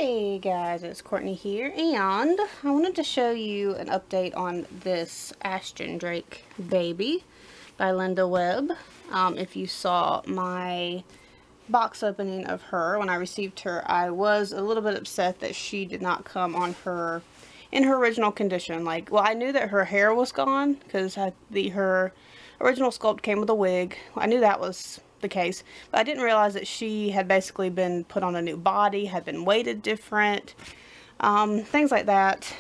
Hey guys, it's Courtney here, and I wanted to show you an update on this Ashton Drake baby by Linda Webb. If you saw my box opening of her when I received her, I was a little bit upset that she did not come on in her original condition. Like, well, I knew that her hair was gone because her original sculpt came with a wig. I knew that was the case, but I didn't realize that she had basically been put on a new body, had been weighted different, things like that.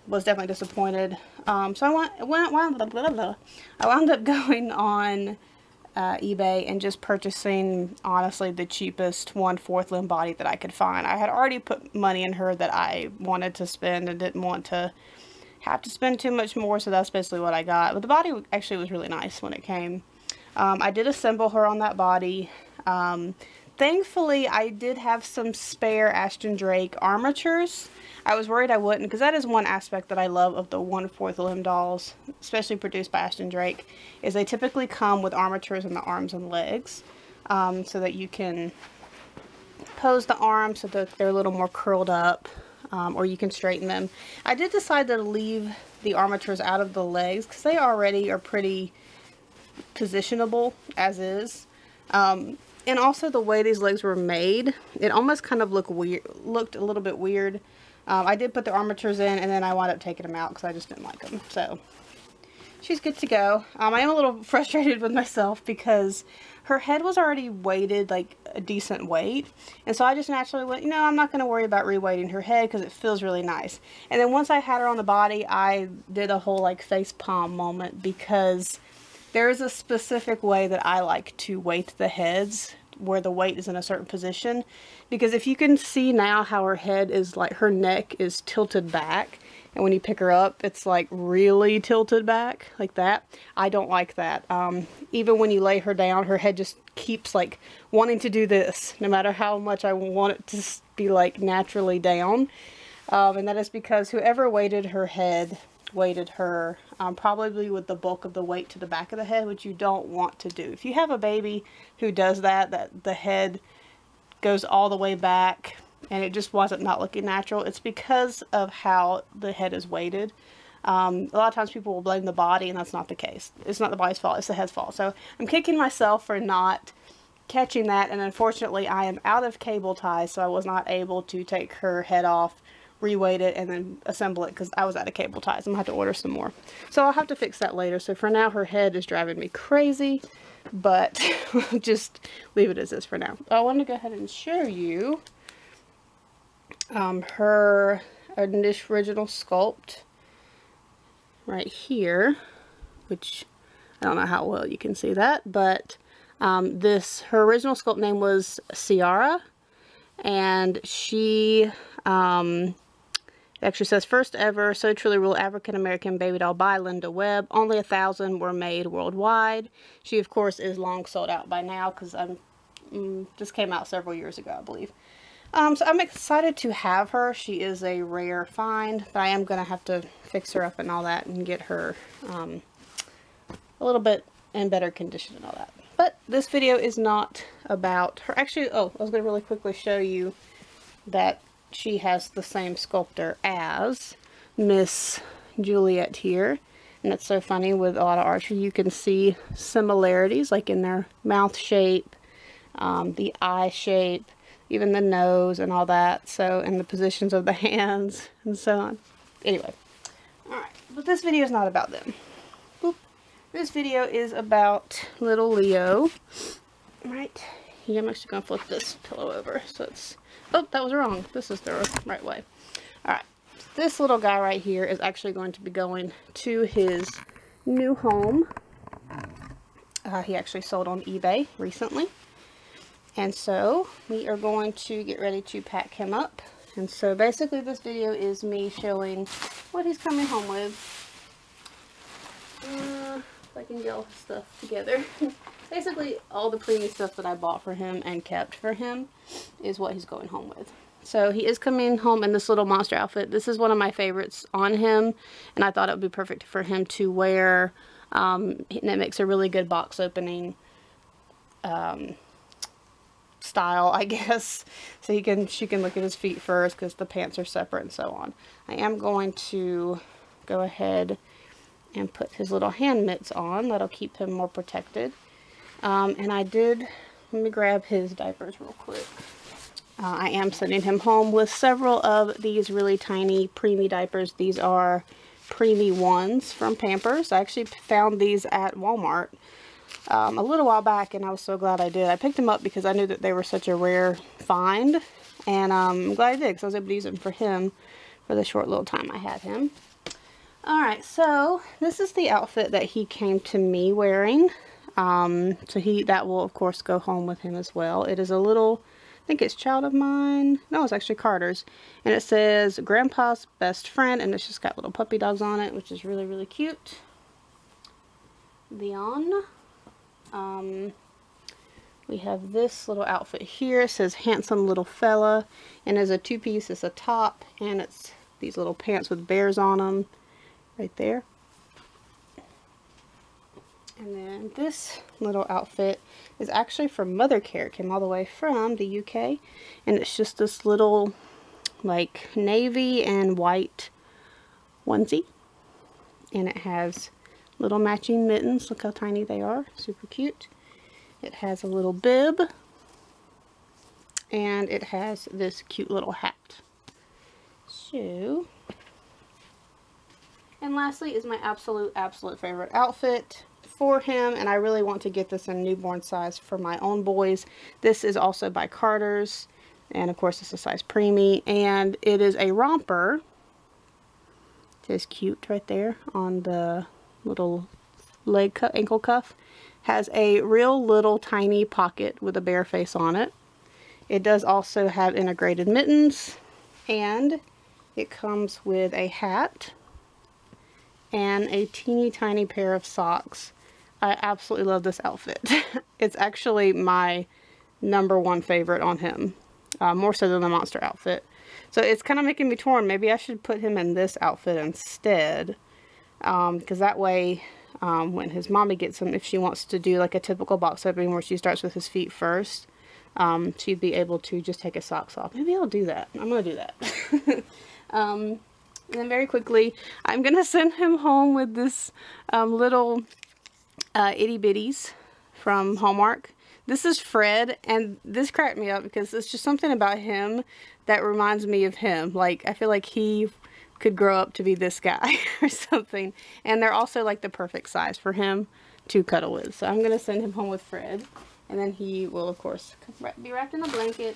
Was definitely disappointed. So I wound up going on eBay and just purchasing, honestly, the cheapest 1/4 limb body that I could find. I had already put money in her that I wanted to spend and didn't want to have to spend too much more, so that's basically what I got. But the body actually was really nice when it came. I did assemble her on that body. Thankfully, I did have some spare Ashton Drake armatures. I was worried I wouldn't, because that is one aspect that I love of the 1/4 limb dolls, especially produced by Ashton Drake, is they typically come with armatures in the arms and legs, so that you can pose the arms so that they're a little more curled up, or you can straighten them. I did decide to leave the armatures out of the legs, because they already are pretty positionable as is, and also the way these legs were made, it almost kind of looked a little bit weird. I did put the armatures in, and then I wound up taking them out because I just didn't like them. So she's good to go. I am a little frustrated with myself because her head was already weighted like a decent weight, and so I just naturally went, you know, I'm not going to worry about reweighting her head because it feels really nice. And then once I had her on the body, I did a whole like face palm moment, because there is a specific way that I like to weight the heads where the weight is in a certain position, because if you can see now how her head is, like, her neck is tilted back, and when you pick her up it's like really tilted back like that. I don't like that. Even when you lay her down, her head just keeps like wanting to do this no matter how much I want it to be like naturally down, and that is because whoever weighted her head weighted her probably with the bulk of the weight to the back of the head, which you don't want to do. If you have a baby who does that the head goes all the way back and it just wasn't not looking natural, it's because of how the head is weighted. A lot of times people will blame the body, and that's not the case. It's not the body's fault, it's the head's fault. So I'm kicking myself for not catching that, and unfortunately I am out of cable ties, so I was not able to take her head off, reweight it, and then assemble it because I was out of cable ties. I'm gonna have to order some more, so I'll have to fix that later. So for now, her head is driving me crazy, but just leave it as is for now. I want to go ahead and show you her original sculpt right here, which I don't know how well you can see that, but her original sculpt name was Ciara, and she it actually says, first ever So Truly Real African American baby doll by Linda Webb. Only 1,000 were made worldwide. She, of course, is long sold out by now because just came out several years ago, I believe. So I'm excited to have her. She is a rare find, but I am going to have to fix her up and all that and get her a little bit in better condition and all that. But this video is not about her. Actually, I was going to really quickly show you that she has the same sculptor as Miss Juliet here. And it's so funny with a lot of archery, you can see similarities like in their mouth shape, the eye shape, even the nose and all that. So, and the positions of the hands and so on. Anyway, alright, but this video is not about them. Boop. This video is about little Leo. Right here, I'm actually going to flip this pillow over so it's, oh, that was wrong. This is the right way. Alright, this little guy right here is actually going to be going to his new home. He actually sold on eBay recently. And so we are going to get ready to pack him up. And so basically this video is me showing what he's coming home with. If I can get all his stuff together. Basically all the previous stuff that I bought for him and kept for him is what he's going home with. So he is coming home in this little monster outfit. This is one of my favorites on him, and I thought it would be perfect for him to wear. And it makes a really good box opening style, I guess. So she can look at his feet first because the pants are separate and so on. I am going to go ahead and put his little hand mitts on. That'll keep him more protected. And let me grab his diapers real quick. I am sending him home with several of these really tiny preemie diapers. These are preemie ones from Pampers. I actually found these at Walmart a little while back, and I was so glad I did. I picked them up because I knew that they were such a rare find, and I'm glad I did because I was able to use them for him for the short little time I had him. Alright, so this is the outfit that he came to me wearing. That will of course go home with him as well. It is a little, I think it's Child of Mine. No, it's actually Carter's. And it says Grandpa's Best Friend, and it's just got little puppy dogs on it, which is really, really cute. Leon. We have this little outfit here. It says Handsome Little Fella, and as a two-piece, it's a top, and it's these little pants with bears on them right there. And then this little outfit is actually from Mothercare. It came all the way from the UK, and it's just this little like navy and white onesie, and it has little matching mittens. Look how tiny they are, super cute. It has a little bib, and it has this cute little hat. So, and lastly is my absolute favorite outfit for him, and I really want to get this in newborn size for my own boys. This is also by Carter's, and of course it's a size preemie, and it is a romper. It says cute right there on the little ankle cuff. Has a real little tiny pocket with a bear face on it. It does also have integrated mittens, and it comes with a hat and a teeny tiny pair of socks. I absolutely love this outfit. It's actually my #1 favorite on him, more so than the monster outfit. So it's kind of making me torn. Maybe I should put him in this outfit instead, because that way when his mommy gets him, if she wants to do like a typical box opening where she starts with his feet first, she'd be able to just take his socks off. Maybe I'll do that. I'm going to do that. And then very quickly, I'm going to send him home with this little itty bitties from Hallmark. This is Fred, and this cracked me up because it's just something about him that reminds me of him. Like, I feel like he could grow up to be this guy or something. And they're also like the perfect size for him to cuddle with. So I'm going to send him home with Fred, and then he will of course be wrapped in a blanket.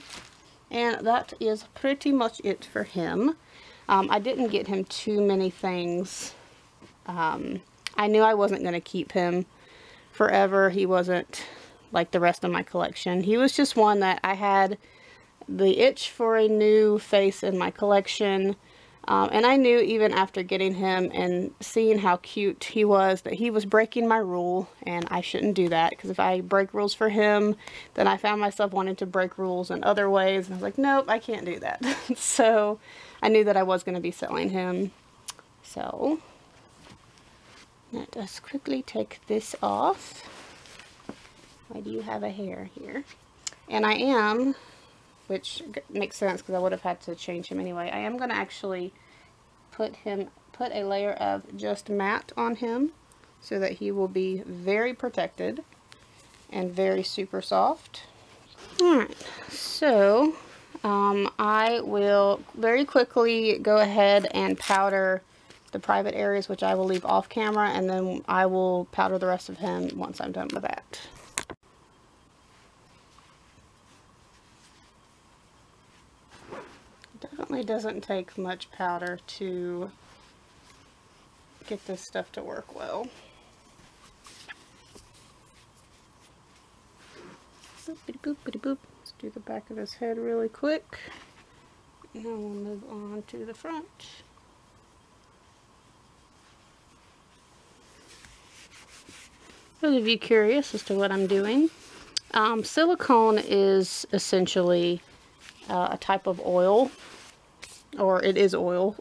And that is pretty much it for him. I didn't get him too many things. I knew I wasn't going to keep him forever. He wasn't like the rest of my collection. He was just one that I had the itch for a new face in my collection. And I knew even after getting him and seeing how cute he was that he was breaking my rule, and I shouldn't do that, because if I break rules for him, then I found myself wanting to break rules in other ways, and I was like, nope, I can't do that. So I knew that I was going to be selling him. So let us quickly take this off. Why do you have a hair here? And I am, which makes sense because I would have had to change him anyway, I am going to actually put a layer of just matte on him so that he will be very protected and very super soft. Alright, so I will very quickly go ahead and powder the private areas, which I will leave off camera, and then I will powder the rest of him once I'm done with that. Definitely doesn't take much powder to get this stuff to work well. Boopity boopity boop. Let's do the back of his head really quick. Now we'll move on to the front. For those of you curious as to what I'm doing, silicone is essentially a type of oil, or it is oil.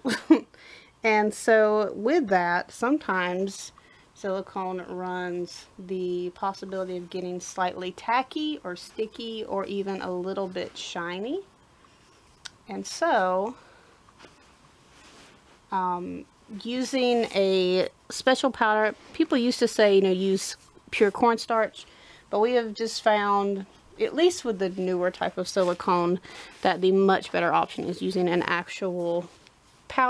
And so with that, sometimes silicone runs the possibility of getting slightly tacky or sticky or even a little bit shiny. And so, using a special powder, people used to say, you know, use pure cornstarch, but we have just found, at least with the newer type of silicone, that the much better option is using an actual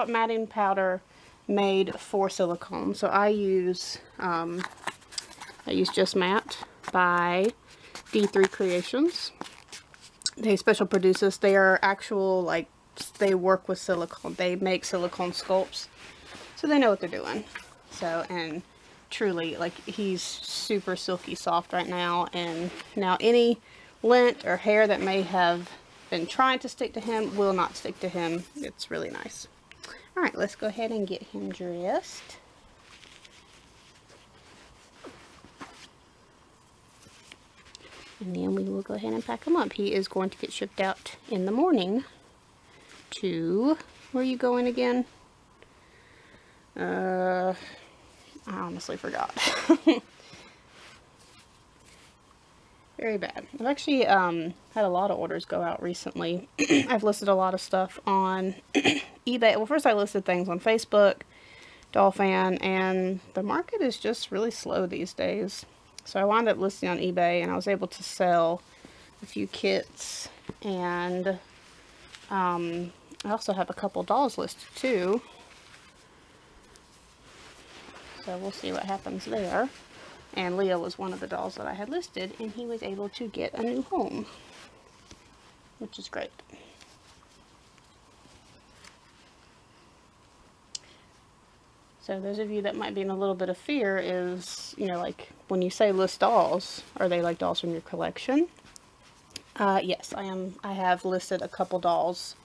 matting powder made for silicone. So I use Just Matte by D3 Creations. They special produce this. They are actual, like, they work with silicone. They make silicone sculpts, so they know what they're doing. So, and truly, like, he's super silky soft right now, and now any lint or hair that may have been trying to stick to him will not stick to him. It's really nice. Alright, let's go ahead and get him dressed. And then we will go ahead and pack him up. He is going to get shipped out in the morning to, where are you going again? I honestly forgot. Very bad. I've actually had a lot of orders go out recently. I've listed a lot of stuff on eBay. Well, first I listed things on Facebook, Dollfan, and the market is just really slow these days. So I wound up listing on eBay, and I was able to sell a few kits, and I also have a couple dolls listed too. So we'll see what happens there. And Leo was one of the dolls that I had listed, and he was able to get a new home, which is great. So those of you that might be in a little bit of fear is, you know, like when you say list dolls, are they like dolls from your collection? Yes, I have listed a couple dolls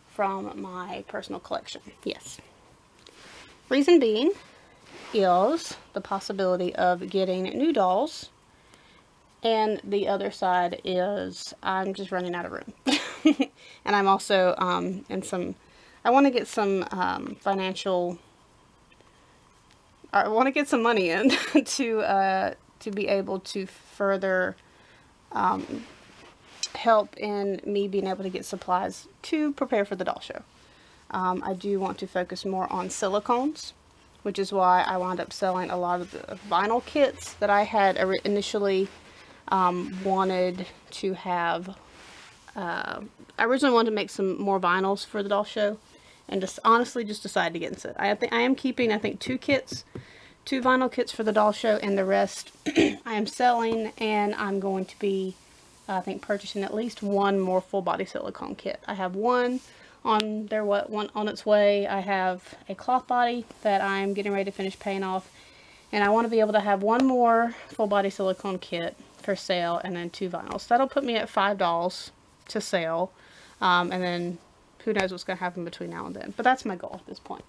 from my personal collection. Yes. Reason being is the possibility of getting new dolls, and the other side is I'm just running out of room. And I'm also I want to get some financial, I want to get some money in to be able to further help in me being able to get supplies to prepare for the doll show. I do want to focus more on silicones, which is why I wound up selling a lot of the vinyl kits that I had initially wanted to have. I originally wanted to make some more vinyls for the doll show, and just honestly just decided against it. I am keeping, I think, two vinyl kits for the doll show, and the rest I am selling, and I'm going to be, I think, purchasing at least one more full body silicone kit. I have one on one on its way. I have a cloth body that I'm getting ready to finish paying off, and I want to be able to have one more full body silicone kit for sale, and then two vinyls. That'll put me at $5 to sell, and then who knows what's going to happen between now and then, but that's my goal at this point.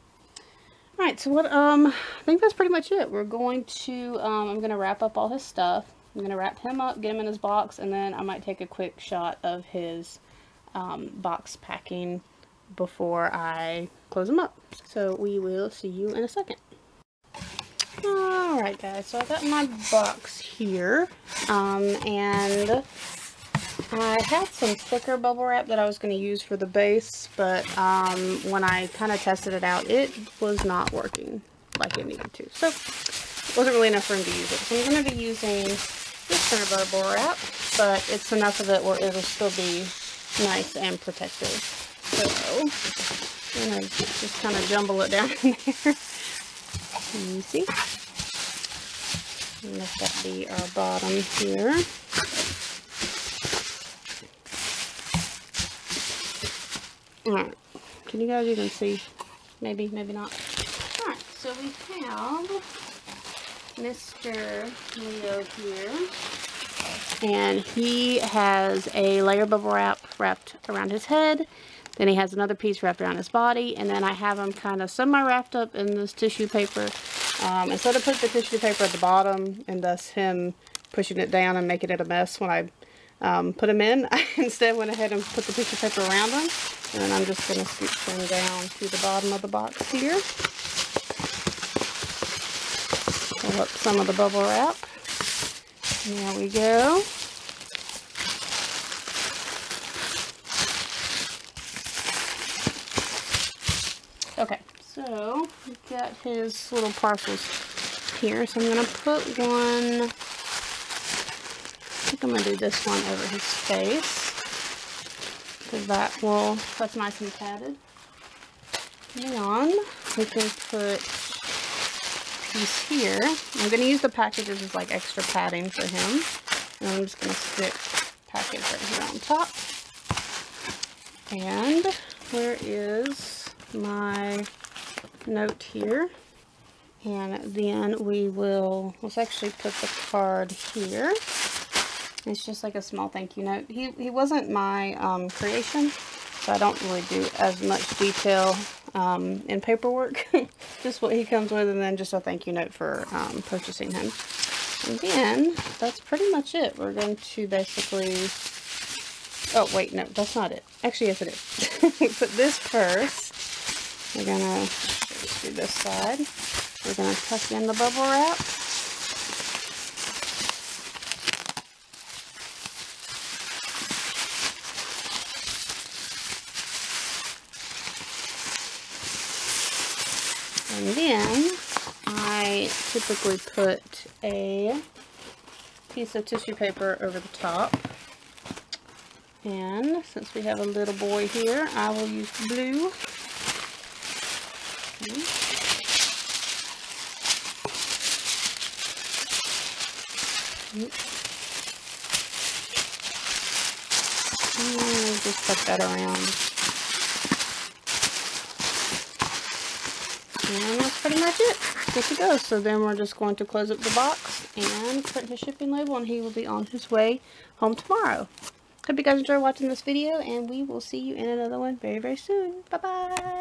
Alright, so what, I think that's pretty much it. We're going to, I'm going to wrap up all his stuff. I'm going to wrap him up, get him in his box, and then I might take a quick shot of his box packing before I close them up. So we will see you in a second. Alright guys, so I got my box here, and I had some thicker bubble wrap that I was going to use for the base, but when I kind of tested it out, it was not working like it needed to. So it wasn't really enough room to use it. So I'm going to be using this thinner bubble wrap, but it's enough of it where it'll still be nice and protective. So I'm going to just kind of jumble it down in there. You see? And let that be our bottom here. Alright, can you guys even see? Maybe, maybe not. Alright, so we have Mr. Leo here, and he has a layer bubble wrap wrapped around his head, then he has another piece wrapped around his body, and then I have him kind of semi-wrapped up in this tissue paper. Instead of putting the tissue paper at the bottom, and thus him pushing it down and making it a mess when I put him in, I instead went ahead and put the tissue paper around him, and then I'm just going to scoop him down to the bottom of the box here. pull up some of the bubble wrap. There we go. Okay, so we've got his little parcels here. So I'm going to put one, I think I'm going to do this one over his face, because that's nice and padded. And we can put a piece here. I'm going to use the packages as like extra padding for him. And I'm just going to stick package right here on top. And where is my note here? And then let's actually put the card here. It's just like a small thank you note. He wasn't my creation, so I don't really do as much detail in paperwork. Just what he comes with, and then just a thank you note for purchasing him. And then that's pretty much it. We're going to basically, oh wait, no, that's not it. Actually, yes it is. We put this first. We're gonna just do this side. We're gonna tuck in the bubble wrap. And then I typically put a piece of tissue paper over the top. And since we have a little boy here, I will use blue. Okay. And just put that around. And that's pretty much it. Good to go. So then we're just going to close up the box and print his shipping label, and he will be on his way home tomorrow. Hope you guys enjoyed watching this video, and we will see you in another one very, very soon. Bye-bye.